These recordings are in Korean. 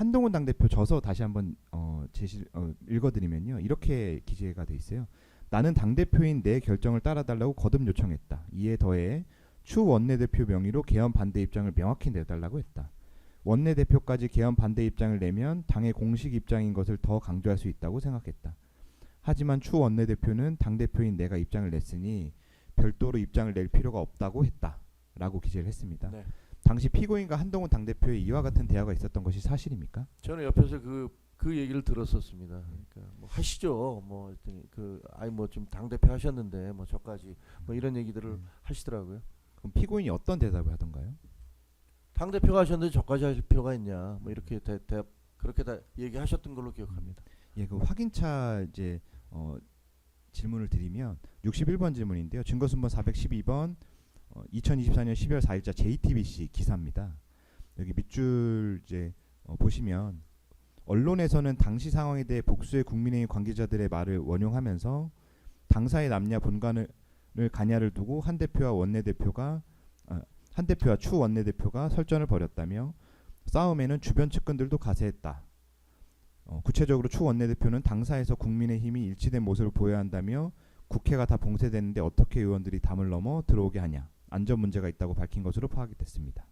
한동훈 당대표 저서 다시 한번 읽어드리면요. 이렇게 기재가 돼 있어요. 나는 당대표인 내 결정을 따라달라고 거듭 요청했다. 이에 더해 추 원내대표 명의로 개헌 반대 입장을 명확히 내달라고 했다. 원내대표까지 개헌 반대 입장을 내면 당의 공식 입장인 것을 더 강조할 수 있다고 생각했다. 하지만 추 원내대표는 당대표인 내가 입장을 냈으니 별도로 입장을 낼 필요가 없다고 했다. 라고 기재를 했습니다. 네. 당시 피고인과 한동훈 당대표의 이와 같은 대화가 있었던 것이 사실입니까? 저는 옆에서 그 얘기를 들었었습니다. 그러니까 뭐 하시죠. 뭐 했더니 아니 뭐 지금 당 대표 하셨는데 뭐 저까지 뭐 이런 얘기들을 하시더라고요. 그럼 피고인이 어떤 대답을 하던가요? 당 대표가 하셨는데 저까지 하실 필요가 있냐? 뭐 이렇게 그렇게 다 얘기하셨던 걸로 기억합니다. 예, 그 확인차 이제 질문을 드리면 61번 질문인데요. 증거순번 412번 2024년 12월 4일자 JTBC 기사입니다. 여기 밑줄 이제 보시면 언론에서는 당시 상황에 대해 복수의 국민의힘 관계자들의 말을 원용하면서 당사의 남냐 본관을 가냐를 두고 한 대표와 추 원내대표가 설전을 벌였다며 싸움에는 주변 측근들도 가세했다. 구체적으로 추 원내대표는 당사에서 국민의힘이 일치된 모습을 보여야 한다며 국회가 다 봉쇄되는데 어떻게 의원들이 담을 넘어 들어오게 하냐. 안전 문제가 있다고 밝힌 것으로 파악이 됐습니다.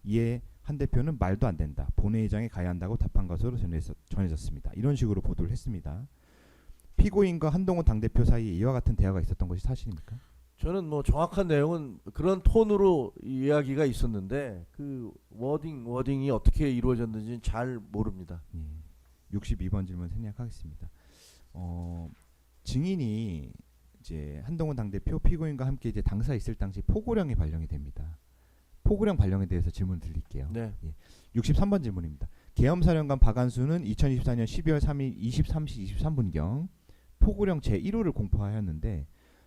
이에 한 대표는 말도 안 된다. 본회의장에 가야 한다고 답한 것으로 전해졌습니다. 이런 식으로 보도를 했습니다. 피고인과 한동훈 당대표 사이에 이와 같은 대화가 있었던 것이 사실입니까? 저는 뭐 정확한 내용은 그런 톤으로 이야기가 있었는데 그 워딩이 어떻게 이루어졌는지는 잘 모릅니다. 예. 62번 질문 생략하겠습니다. 증인이 이제 한동훈 당대표 피고인과 함께 이제 당사에 있을 당시 포고령이 발령이 됩니다. 포고령 발령에 대해서 질문을 드릴게요. 네. 예. 63번 질문입니다. 계엄사령관 박안수는 2024년 12월 3일 23시 23분경 포고령 제1호를 공포하였는데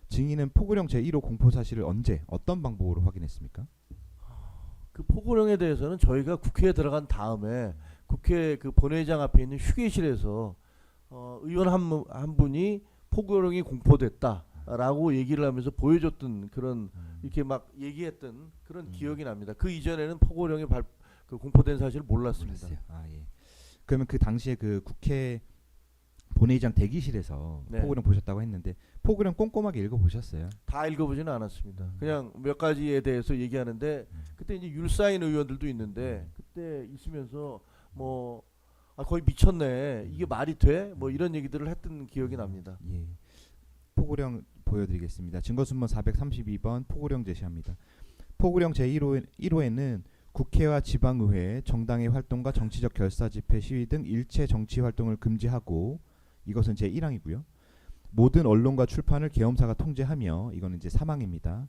증인은 포고령 제1호 공포 사실을 언제 어떤 방법으로 확인했습니까? 그 포고령에 대해서는 저희가 국회에 들어간 다음에 국회 그 본회의장 앞에 있는 휴게실에서 의원 한 분이 포고령이 공포됐다라고 얘기를 하면서 보여줬던 그런 이렇게 막 얘기했던 그런 기억이 납니다. 그 이전에는 포고령이 그 공포된 사실을 몰랐습니다. 아, 예. 그러면 그 당시에 그 국회 본회의장 대기실에서 네. 포고령 보셨다고 했는데 포고령 꼼꼼하게 읽어보셨어요? 다 읽어보지는 않았습니다. 그냥 몇 가지에 대해서 얘기하는데 그때 이제 율사인 의원들도 있는데 그때 있으면서 뭐 거의 미쳤네. 이게 말이 돼? 뭐 이런 얘기들을 했던 기억이 납니다. 예. 포고령 보여드리겠습니다. 증거순번 432번 포고령 제시합니다. 포고령 제1호에는 국회와 지방의회, 정당의 활동과 정치적 결사, 집회, 시위 등 일체 정치 활동을 금지하고 이것은 제1항이고요. 모든 언론과 출판을 계엄사가 통제하며 이거는 이제 3항입니다.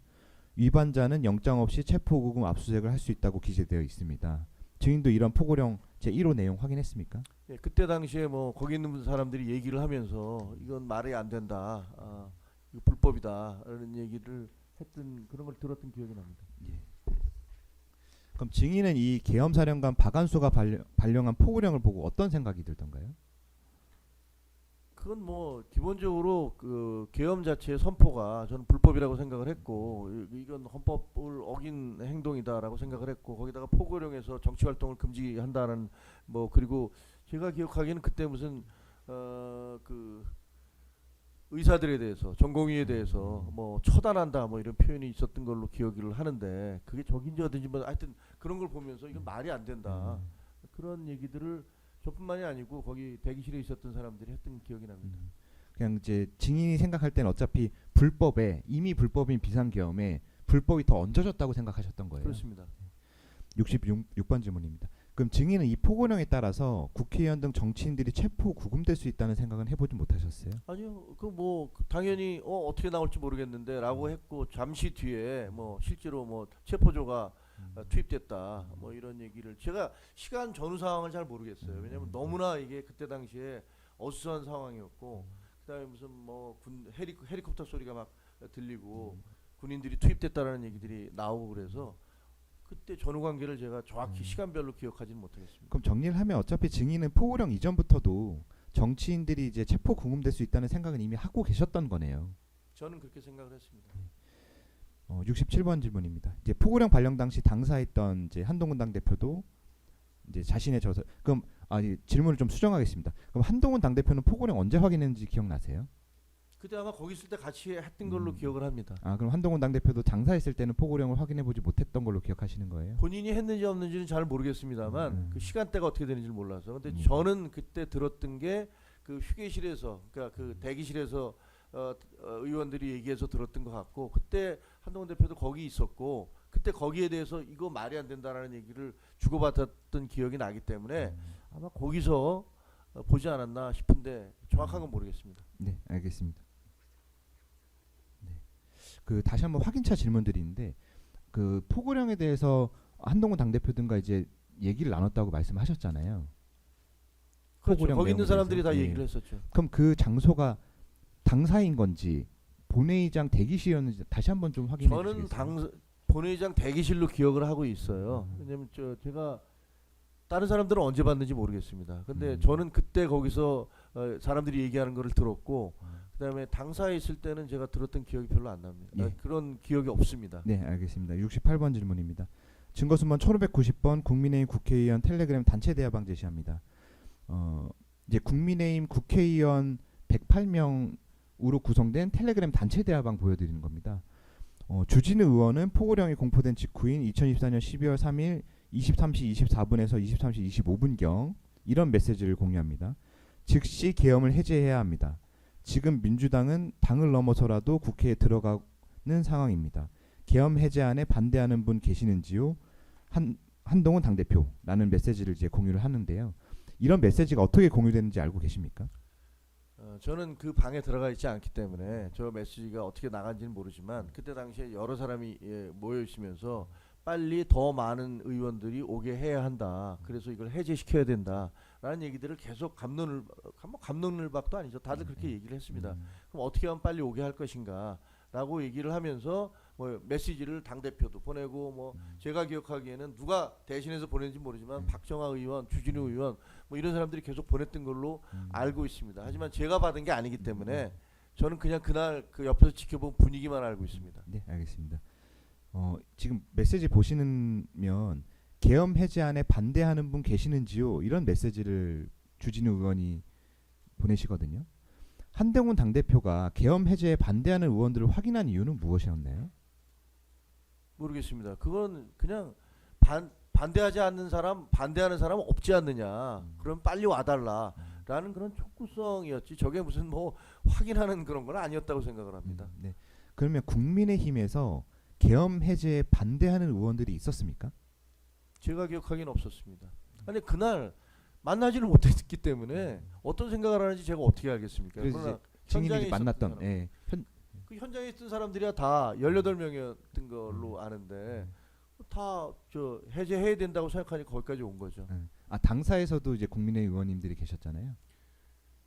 위반자는 영장 없이 체포구금 압수수색을 할 수 있다고 기재되어 있습니다. 증인도 이런 포고령 제1호 내용 확인했습니까? 예, 그때 당시에 뭐 거기 있는 사람들이 얘기를 하면서 이건 말이 안 된다, 이거 불법이다라는 얘기를 했던 그런 걸 들었던 기억이 납니다. 예. 그럼 증인은 이 계엄사령관 박안수가 발령한 포고령을 보고 어떤 생각이 들던가요? 그건 뭐 기본적으로 그 계엄 자체의 선포가 저는 불법이라고 생각을 했고 이건 헌법을 어긴 행동이다라고 생각을 했고 거기다가 포고령에서 정치 활동을 금지한다는 뭐 그리고 제가 기억하기에는 그때 무슨 그 의사들에 대해서 전공의에 대해서 뭐 처단한다 뭐 이런 표현이 있었던 걸로 기억을 하는데 그게 적인지 어딘지 뭐 하여튼 그런 걸 보면서 이건 말이 안 된다 그런 얘기들을 저뿐만이 아니고 거기 대기실에 있었던 사람들이 했던 기억이 납니다. 그냥 이제 증인이 생각할 때는 어차피 이미 불법인 비상계엄에 불법이 더 얹어졌다고 생각하셨던 거예요. 그렇습니다. 66번 질문입니다. 그럼 증인은 이 포고령에 따라서 국회의원 등 정치인들이 체포 구금될 수 있다는 생각은 해보지 못하셨어요? 아니요, 그 뭐 당연히 어떻게 나올지 모르겠는데라고 했고 잠시 뒤에 뭐 실제로 뭐 체포조가 투입됐다 뭐 이런 얘기를 제가 시간 전후 상황을 잘 모르겠어요. 왜냐면 너무나 이게 그때 당시에 어수선한 상황이었고 그다음에 무슨 뭐 헤리콥터 소리가 막 들리고 군인들이 투입됐다라는 얘기들이 나오고 그래서 그때 전후 관계를 제가 정확히 시간별로 기억하지는 못하겠습니다. 그럼 정리를 하면 어차피 증인은 포고령 이전부터도 정치인들이 이제 체포 구금될 수 있다는 생각은 이미 하고 계셨던 거네요. 저는 그렇게 생각을 했습니다. 67번 질문입니다. 이제 포고령 발령 당시 당사했던 이제 한동훈 당대표도 이제 자신의 그럼 질문을 좀 수정하겠습니다. 그럼 한동훈 당대표는 포고령 언제 확인했는지 기억나세요? 그때 아마 거기 있을 때 같이 했던 걸로 기억을 합니다. 그럼 한동훈 당대표도 당사했을 때는 포고령을 확인해보지 못했던 걸로 기억하시는 거예요? 본인이 했는지 없는지는 잘 모르겠습니다만 그 시간대가 어떻게 되는지 몰라서. 근데 저는 그때 들었던 게 그 휴게실에서, 그러니까 그 대기실에서 의원들이 얘기해서 들었던 것 같고, 그때 한동훈 대표도 거기 있었고, 그때 거기에 대해서 이거 말이 안 된다라는 얘기를 주고받았던 기억이 나기 때문에 아마 거기서 보지 않았나 싶은데 정확한 건 모르겠습니다. 네, 알겠습니다. 네. 그 다시 한번 확인차 질문드리는데, 그 포고령에 대해서 한동훈 당대표 등과 이제 얘기를 나눴다고 말씀하셨잖아요. 그렇죠. 포고령 거기 있는 내용에 사람들이 대해서. 다 예. 얘기를 했었죠. 그럼 그 장소가 당사인 건지 본회의장 대기실이었는지 다시 한번 좀 확인해 저는 주시겠어요? 본회의장 대기실로 기억을 하고 있어요. 왜냐면 제가 다른 사람들은 언제 봤는지 모르겠습니다. 근데 저는 그때 거기서 사람들이 얘기하는 거를 들었고, 그다음에 당사에 있을 때는 제가 들었던 기억이 별로 안 납니다. 예. 그런 기억이 없습니다. 네, 알겠습니다. 68번 질문입니다. 증거수문 1590번 국민의힘 국회의원 텔레그램 단체 대화방 제시합니다. 이제 국민의힘 국회의원 108명으로 구성된 텔레그램 단체 대화방 보여드리는 겁니다. 주진우 의원은 포고령이 공포된 직후인 2024년 12월 3일 23시 24분에서 23시 25분경 이런 메시지를 공유합니다. 즉시 계엄을 해제해야 합니다. 지금 민주당은 당을 넘어서라도 국회에 들어가는 상황입니다. 계엄 해제안에 반대하는 분 계시는지요? 한동훈 당대표라는 메시지를 이제 공유를 하는데요. 이런 메시지가 어떻게 공유되는지 알고 계십니까? 저는 그 방에 들어가 있지 않기 때문에 저 메시지가 어떻게 나간지는 모르지만, 그때 당시에 여러 사람이 모여 있으면서 빨리 더 많은 의원들이 오게 해야 한다. 그래서 이걸 해제시켜야 된다라는 얘기들을 계속 감론을박도 아니죠. 다들 그렇게 얘기를 했습니다. 그럼 어떻게 하면 빨리 오게 할 것인가라고 얘기를 하면서 뭐 메시지를 당 대표도 보내고, 뭐 제가 기억하기에는 누가 대신해서 보냈는지 모르지만 박정아 의원, 주진우 의원 뭐 이런 사람들이 계속 보냈던 걸로 알고 있습니다. 하지만 제가 받은 게 아니기 때문에 저는 그냥 그날 그 옆에서 지켜본 분위기만 알고 있습니다. 네, 알겠습니다. 지금 메시지 보시면 계엄 해제안에 반대하는 분 계시는지요? 이런 메시지를 주진우 의원이 보내시거든요. 한동훈 당대표가 계엄 해제에 반대하는 의원들을 확인한 이유는 무엇이었나요? 모르겠습니다. 그건 그냥 반대하지 않는 사람, 반대하는 사람 없지 않느냐. 그럼 빨리 와달라라는 그런 촉구성이었지. 저게 무슨 뭐 확인하는 그런 건 아니었다고 생각을 합니다. 네. 그러면 국민의힘에서 계엄 해제에 반대하는 의원들이 있었습니까? 제가 기억하기는 없었습니다. 근데 그날 만나지를 못했기 때문에 어떤 생각을 하는지 제가 어떻게 알겠습니까? 그래서 그러나 증인들이 현장에 만났던 있었던 사람, 그 현장에 있던 사람들이야 다 18명이었던 걸로 아는데 다 저 해제해야 된다고 생각하니 거기까지 온 거죠. 당사에서도 이제 국민의 의원님들이 계셨잖아요.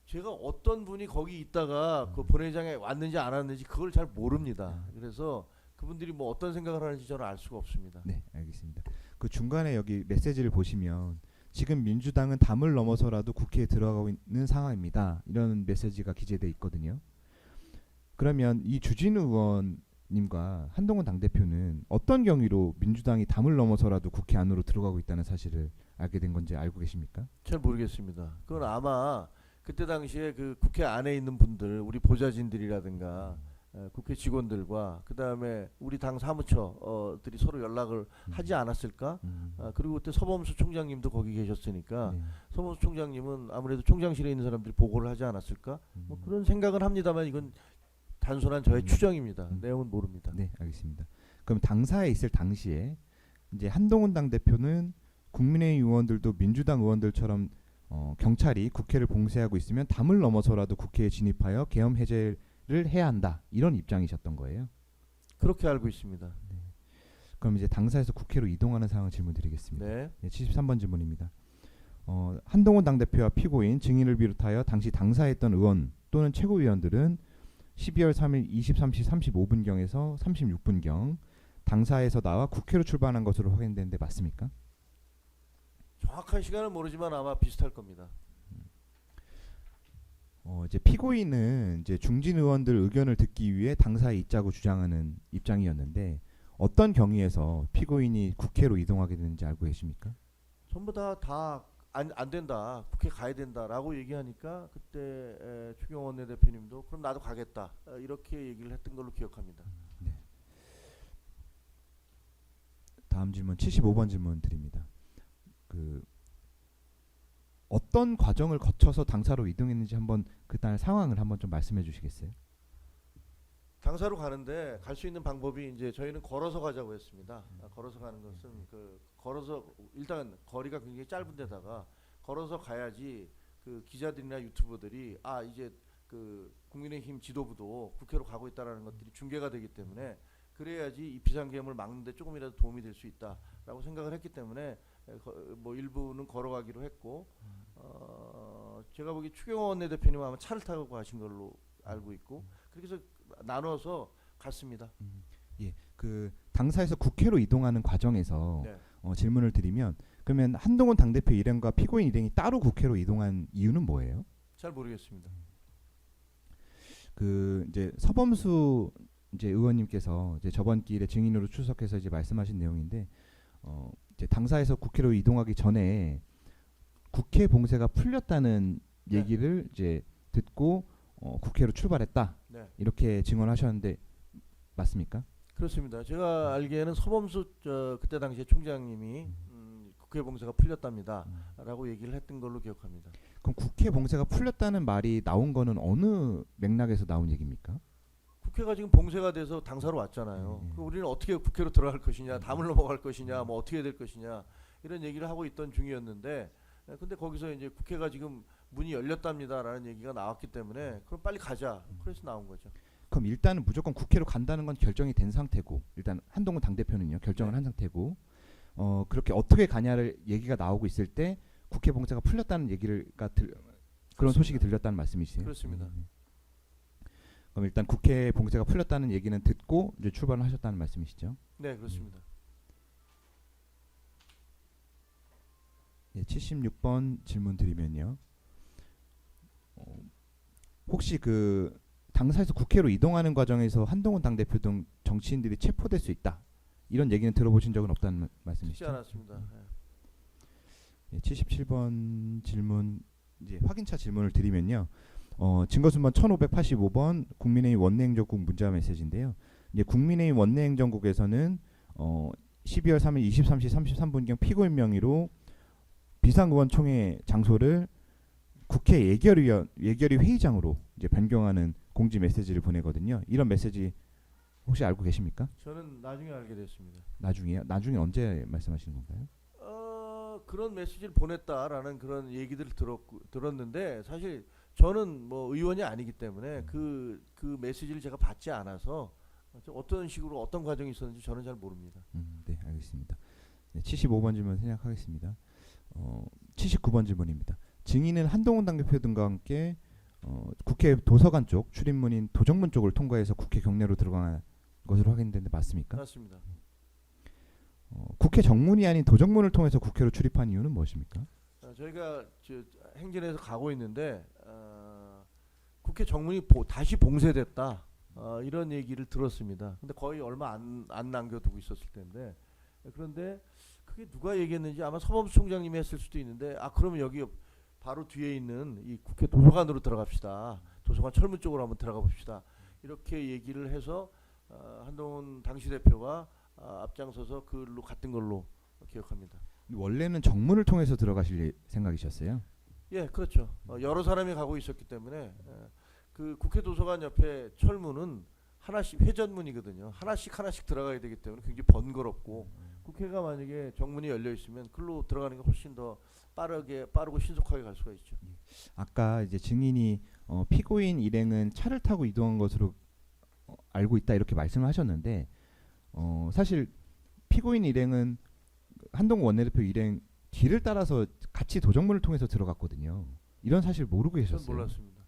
제가 어떤 분이 거기 있다가 그 본회의장에 왔는지 안 왔는지 그걸 잘 모릅니다. 그래서 그분들이 뭐 어떤 생각을 하는지 저는 알 수가 없습니다. 네, 알겠습니다. 그 중간에 여기 메시지를 보시면 지금 민주당은 담을 넘어서라도 국회에 들어가고 있는 상황입니다. 이런 메시지가 기재돼 있거든요. 그러면 이 주진우 의원님과 한동훈 당대표는 어떤 경위로 민주당이 담을 넘어서라도 국회 안으로 들어가고 있다는 사실을 알게 된 건지 알고 계십니까? 잘 모르겠습니다. 그건 아마 그때 당시에 그 국회 안에 있는 분들, 우리 보좌진들이라든가 국회 직원들과 그 다음에 우리 당 사무처들이 서로 연락을 하지 않았을까? 그리고 그때 서범수 총장님도 거기 계셨으니까 네. 서범수 총장님은 아무래도 총장실에 있는 사람들이 보고를 하지 않았을까? 뭐 그런 생각은 합니다만 이건 단순한 저의 추정입니다. 내용은 모릅니다. 네, 알겠습니다. 그럼 당사에 있을 당시에 이제 한동훈 당대표는 국민의힘 의원들도 민주당 의원들처럼 경찰이 국회를 봉쇄하고 있으면 담을 넘어서라도 국회에 진입하여 계엄 해제를 해야 한다. 이런 입장이셨던 거예요. 그렇게 알고 있습니다. 그럼 이제 당사에서 국회로 이동하는 상황 질문드리겠습니다. 네. 73번 질문입니다. 한동훈 당대표와 피고인, 증인을 비롯하여 당시 당사했던 의원 또는 최고위원들은 12월 3일 23시 35분경에서 36분경 당사에서 나와 국회로 출발한 것으로 확인되는데 맞습니까? 정확한 시간은 모르지만 아마 비슷할 겁니다. 이제 피고인은 이제 중진 의원들 의견을 듣기 위해 당사에 있자고 주장하는 입장이었는데 어떤 경위에서 피고인이 국회로 이동하게 되는지 알고 계십니까? 전부 다 안 된다. 국회 가야 된다라고 얘기하니까 그때 추경호 원내대표님도 그럼 나도 가겠다. 이렇게 얘기를 했던 걸로 기억합니다. 네. 다음 질문 75번 질문 드립니다. 그 어떤 과정을 거쳐서 당사로 이동했는지 한번 그날 상황을 한번 좀 말씀해 주시겠어요? 당사로 가는데 갈 수 있는 방법이 이제 저희는 걸어서 가자고 했습니다. 걸어서 가는 것은 걸어서 일단 거리가 굉장히 짧은데다가 걸어서 가야지 그 기자들이나 유튜버들이 이제 그 국민의힘 지도부도 국회로 가고 있다라는 것들이 중계가 되기 때문에 그래야지 이 비상계엄을 막는데 조금이라도 도움이 될 수 있다라고 생각을 했기 때문에 뭐 일부는 걸어가기로 했고 제가 보기 추경호 원내대표님 아마 차를 타고 가신 걸로 알고 있고 그렇게 해서 나눠서 갔습니다. 예, 그 당사에서 국회로 이동하는 과정에서 네. 질문을 드리면 그러면 한동훈 당대표 일행과 피고인 일행이 따로 국회로 이동한 이유는 뭐예요? 잘 모르겠습니다. 그 이제 서범수 이제 의원님께서 이제 저번 기일에 증인으로 출석해서 이제 말씀하신 내용인데 이제 당사에서 국회로 이동하기 전에 국회 봉쇄가 풀렸다는 네. 얘기를 이제 듣고 국회로 출발했다 네. 이렇게 증언하셨는데 맞습니까? 그렇습니다. 제가 알기에는 서범수 그때 당시에 총장님이 국회 봉쇄가 풀렸답니다라고 얘기를 했던 걸로 기억합니다. 그럼 국회 봉쇄가 풀렸다는 말이 나온 거는 어느 맥락에서 나온 얘기입니까? 국회가 지금 봉쇄가 돼서 당사로 왔잖아요. 그럼 우리는 어떻게 국회로 들어갈 것이냐, 담을 넘어갈 것이냐, 뭐 어떻게 될 것이냐 이런 얘기를 하고 있던 중이었는데, 근데 거기서 이제 국회가 지금 문이 열렸답니다라는 얘기가 나왔기 때문에 그럼 빨리 가자. 그래서 나온 거죠. 그럼 일단은 무조건 국회로 간다는 건 결정이 된 상태고 일단 한동훈 당대표는요 결정을 네. 한 상태고 그렇게 어떻게 가냐를 얘기가 나오고 있을 때 국회 봉쇄가 풀렸다는 얘기를 그런 그렇습니다. 소식이 들렸다는 말씀이시죠? 그렇습니다. 그럼 일단 국회 봉쇄가 풀렸다는 얘기는 듣고 이제 출발을 하셨다는 말씀이시죠? 네, 그렇습니다. 예, 76번 질문 드리면요. 혹시 그 당사에서 국회로 이동하는 과정에서 한동훈 당대표 등 정치인들이 체포될 수 있다 이런 얘기는 들어보신 적은 없다는 듣지 말씀이시죠? 않았습니다. 예, 77번 질문 이제 확인차 질문을 드리면요. 증거순번 1585번 국민의힘 원내행정국 문자 메시지인데요. 이제 국민의힘 원내행정국에서는 12월 3일 23시 33분경 피고인 명의로 비상의원총회 장소를 국회 예결위 회의장으로 이제 변경하는 공지 메시지를 보내거든요. 이런 메시지 혹시 알고 계십니까? 저는 나중에 알게 됐습니다. 나중에요? 나중에 언제 말씀하시는 건가요? 그런 메시지를 보냈다라는 그런 얘기들을 들었는데 사실 저는 뭐 의원이 아니기 때문에 그 메시지를 제가 받지 않아서 어떤 식으로 어떤 과정이 있었는지 저는 잘 모릅니다. 네, 알겠습니다. 네, 75번 질문 생략하겠습니다. 79번 질문입니다. 증인은 한동훈 당대표 등과 함께 국회 도서관 쪽 출입문인 도정문 쪽을 통과해서 국회 경내로 들어간 것으로 확인되는데 맞습니까? 맞습니다. 국회 정문이 아닌 도정문을 통해서 국회로 출입한 이유는 무엇입니까? 저희가 행진해서 가고 있는데 국회 정문이 다시 봉쇄됐다 이런 얘기를 들었습니다. 근데 거의 얼마 안 남겨두고 있었을 텐데 그런데 그게 누가 얘기했는지 아마 서범수 총장님이 했을 수도 있는데 그러면 여기 바로 뒤에 있는 이 국회 도서관으로 들어갑시다. 도서관 철문 쪽으로 한번 들어가 봅시다. 이렇게 얘기를 해서 한동훈 당시 대표가 앞장서서 그로 갔던 걸로 기억합니다. 원래는 정문을 통해서 들어가실 생각이셨어요? 예, 그렇죠. 여러 사람이 가고 있었기 때문에 그 국회 도서관 옆에 철문은 하나씩 회전문이거든요. 하나씩 들어가야 되기 때문에 굉장히 번거롭고 국회가 만약에 정문이 열려 있으면 글로 들어가는 게 훨씬 더 빠르고 신속하게 갈 수가 있죠. 아까 이제 증인이 피고인 일행은 차를 타고 이동한 것으로 알고 있다 이렇게 말씀을 하셨는데 사실 피고인 일행은 한동훈 원내대표 일행 뒤를 따라서 같이 도정문을 통해서 들어갔거든요. 이런 사실 모르고 계셨어요? 전 몰랐습니다.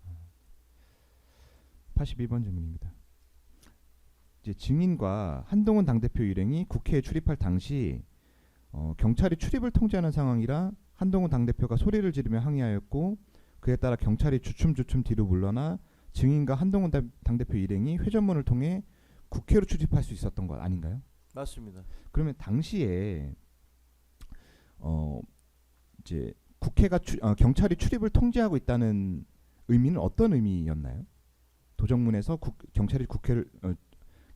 82번 질문입니다. 이제 증인과 한동훈 당대표 일행이 국회에 출입할 당시 경찰이 출입을 통제하는 상황이라 한동훈 당대표가 소리를 지르며 항의하였고 그에 따라 경찰이 주춤주춤 뒤로 물러나 증인과 한동훈 당대표 일행이 회전문을 통해 국회로 출입할 수 있었던 것 아닌가요? 맞습니다. 그러면 당시에 이제 경찰이 출입을 통제하고 있다는 의미는 어떤 의미였나요? 도정문에서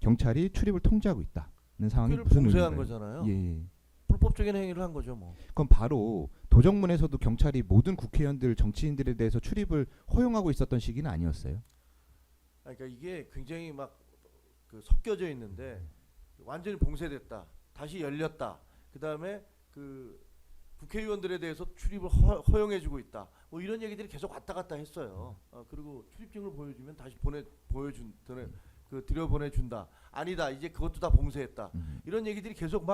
경찰이 출입을 통제하고 있다는 상황이 국회를 무슨 봉쇄한 의미인가요? 거잖아요. 예. 불법적인 행위를 한 거죠, 뭐. 그럼 바로 도정문에서도 경찰이 모든 국회의원들, 정치인들에 대해서 출입을 허용하고 있었던 시기는 아니었어요? 그러니까 이게 굉장히 막 그 섞여져 있는데 완전히 봉쇄됐다. 다시 열렸다. 그다음에 그 국회의원들에 대해서 출입을 허용해주고 있다. 뭐 이런 얘기들이 계속 왔다 갔다 했어요. 그리고 출입증을 보여주면 다시 들여보내준다. 아니다. 이제 그것도 다 봉쇄했다. 이런 얘기들이 계속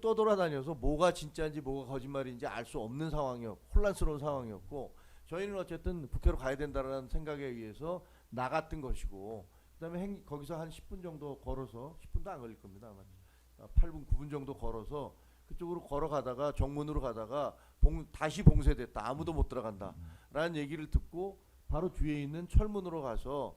떠돌아다녀서 뭐가 진짜인지 뭐가 거짓말인지 알 수 없는 혼란스러운 상황이었고, 저희는 어쨌든 국회로 가야 된다는 생각에 의해서 나갔던 것이고, 그다음에 거기서 한 10분 정도 걸어서, 10분도 안 걸릴 겁니다. 아마 8분 9분 정도 걸어서 그쪽으로 걸어가다가 정문으로 가다가 다시 봉쇄됐다. 아무도 못 들어간다. 라는 얘기를 듣고 바로 뒤에 있는 철문으로 가서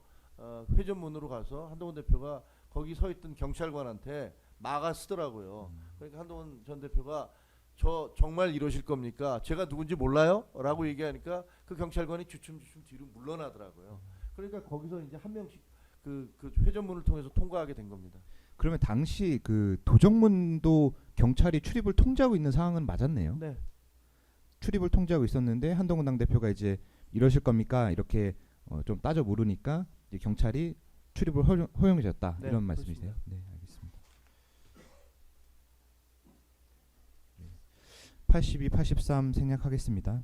회전문으로 가서 한동훈 대표가 거기 서 있던 경찰관한테 막아 쓰더라고요. 그러니까 한동훈 전 대표가 저 정말 이러실 겁니까? 제가 누군지 몰라요? 라고 얘기하니까 그 경찰관이 주춤주춤 뒤로 물러나더라고요. 그러니까 거기서 이제 한 명씩 그 회전문을 통해서 통과하게 된 겁니다. 그러면 당시 그 도정문도 경찰이 출입을 통제하고 있는 상황은 맞았네요. 네. 출입을 통제하고 있었는데 한동훈 당대표가 이제 이러실 겁니까? 이렇게 좀 따져 물으니까 이제 경찰이 출입을 허용해줬다. 네, 이런 말씀이세요? 그렇습니다. 네, 알겠습니다. 82, 83 생략하겠습니다.